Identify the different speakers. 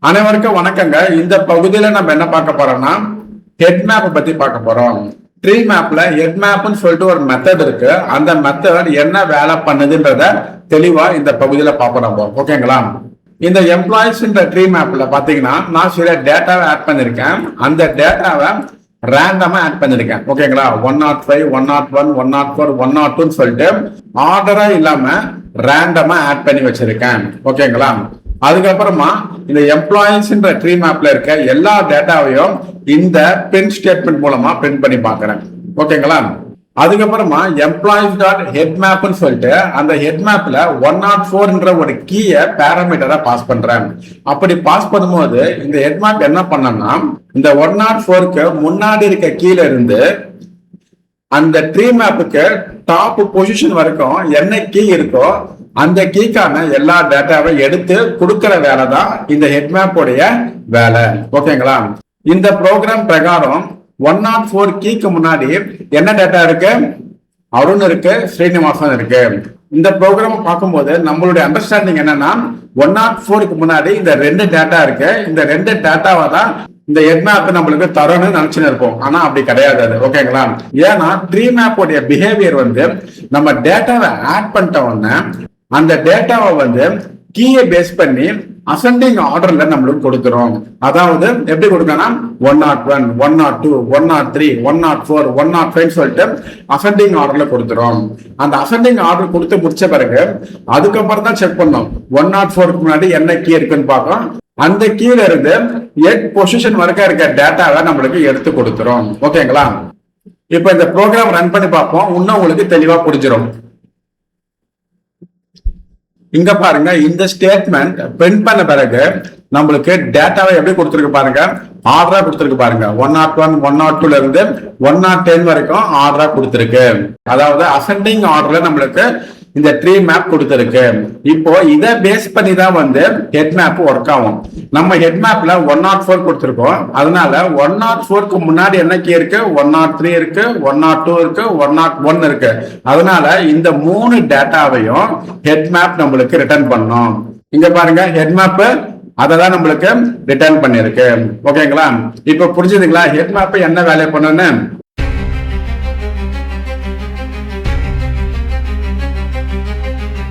Speaker 1: அனைவருக்கும் வணக்கங்க. இந்த பகுதியில நம்ம என்ன பார்க்க போறோம்னா ஹெட் மேப் பத்தி பார்க்க போறோம். ட்ரீ மேப்ல ஹெட் மேப்னு சொல்லிட்டு ஒரு மெத்தட் இருக்கு. அந்த மெத்தட் என்ன வேலை பண்ணுதுன்றத தெளிவா இந்த பகுதியில பார்ப்போம். ஓகேங்களா? இந்த எம்ப்ளாயிஸ் ட்ரீ மேப்ல பாத்தீங்கன்னா நான் சில டேட்டாவை ஆட் பண்ணிருக்கேன். அந்த டேட்டாவை ரேண்டமா ஆட் பண்ணிருக்கேன். ஓகேங்களா? 105, 101, 104, 102 சொல்லிட்டு ஆர்டரா இல்லாம ரேண்டமா ஆட் பண்ணி வச்சிருக்கேன். ஓகேங்களா? அதுக்கப்புறமா இந்த எம்ப்ளாயிஸ் ட்ரீ மேப்ல இருக்க எல்லா டேட்டாவையும் இந்த பிரிண்ட் ஸ்டேட்மெண்ட் மூலமா பிரிண்ட் பண்ணி பாக்குறேன். ஓகேங்களா? அதுக்கப்புறமா எம்ப்ளாயிஸ் டாட் ஹெட் மேப்னு சொல்லிட்டு அந்த ஹெட் மேப்ல 104 ஒரு கீயை பேராமீட்டரா பாஸ் பண்றேன். அப்படி பாஸ் பண்ணும்போது இந்த ஹெட் மேப் என்ன பண்ணனா இந்த 104க்கு முன்னாடி இருக்க கீழ இருந்து அந்த ட்ரீ மேப்புக்கு டாப் பொசிஷன் வரைக்கும் என்ன கீ இருக்கோ அந்த கீக்கான எல்லா டேட்டாவை எடுத்து கொடுக்கிற வேலை தான் இந்த ஹெட் மேப் உடைய வேலை. ஓகேங்களா? இந்த ப்ரோக்ராம் பிரகாரம் 104 கீக்கு முன்னாடி என்ன டேட்டா இருக்கு? அருண் இருக்கு, ஸ்ரீனிவாசன் இருக்கு. இந்த ப்ரோக்ராம் பார்க்கும்போது நம்மளுடைய அண்டர்ஸ்டாண்டிங் என்னன்னா 104க்கு முன்னாடி இந்த ரெண்டு டேட்டா இருக்கு. இந்த ரெண்டு டேட்டாவை தான் இந்த ஹெட் மேப் நம்மளுக்கு தரணும்னு நினைச்சுன்னு இருப்போம். ஆனா அப்படி கிடையாது அது. ஓகேங்களா? ஏன்னா ட்ரீ மேப் உடைய பிஹேவியர் நம்ம டேட்டாவை ஆட் பண்ணிட்ட உடனே அந்த டேட்டாவை கீயை பேஸ் பண்ணி அசெண்டிங் ஆர்டர்ல நம்மளுக்கு கொடுத்துரும். அதாவது எப்படி கொடுக்கணும்? 101, 102, 103, 104, 105 சொல்லிட்டு அசெண்டிங் ஆர்டர்ல கொடுத்துரும். அந்த அசெண்டிங் ஆர்டர் கொடுத்து முடிச்ச பிறகு அதுக்கப்புறம் தான் செக் பண்ணோம் 104க்கு முன்னாடி என்ன கீ இருக்குன்னு பார்க்கும். அந்த கீழ இருந்து 8 பொசிஷன் வரைக்கும் இருக்க டேட்டாவை நம்மளுக்கு எடுத்து கொடுத்துரும். ஓகேங்களா? இப்ப இந்த ப்ரோக்ராம் ரன் பண்ணி பார்ப்போம். இன்னும் உங்களுக்கு தெளிவா புரிஞ்சிடும். இங்க பாருங்க, இந்த ஸ்டேட்மெண்ட் பிரிண்ட் பண்ண பிறகு நம்மளுக்கு டேட்டாவை எப்படி கொடுத்துருக்கு பாருங்க. ஆர்டரா கொடுத்துருக்கு பாருங்க. 101, 102ல இருந்து 110 வரைக்கும் ஆர்டரா கொடுத்துருக்கு. அதாவது அசெண்டிங் ஆர்டர்ல நம்மளுக்கு இந்த ட்ரீ மேப் கொடுத்துருக்கு. இப்போ இதை பேஸ் பண்ணி தான் ஹெட் மேப் ஒர்க் ஆகும். நம்ம ஹெட் மேப்ல 104 கொடுத்துருக்கோம். அதனால 104க்கு முன்னாடி என்ன கீ இருக்கு? 103 இருக்கு, 102 இருக்கு, 101 இருக்கு. அதனால இந்த 3 டேட்டாவையும் ஹெட் மேப் நம்மளுக்கு ரிட்டர்ன் பண்ணும். இங்க பாருங்க, ஹெட் மேப் அததான் நம்மளுக்கு ரிட்டர்ன் பண்ணிருக்கு. ஓகேங்களா? இப்ப புரிஞ்சுதுங்களா ஹெட் மேப் என்ன வேலை பண்ணுன்னு?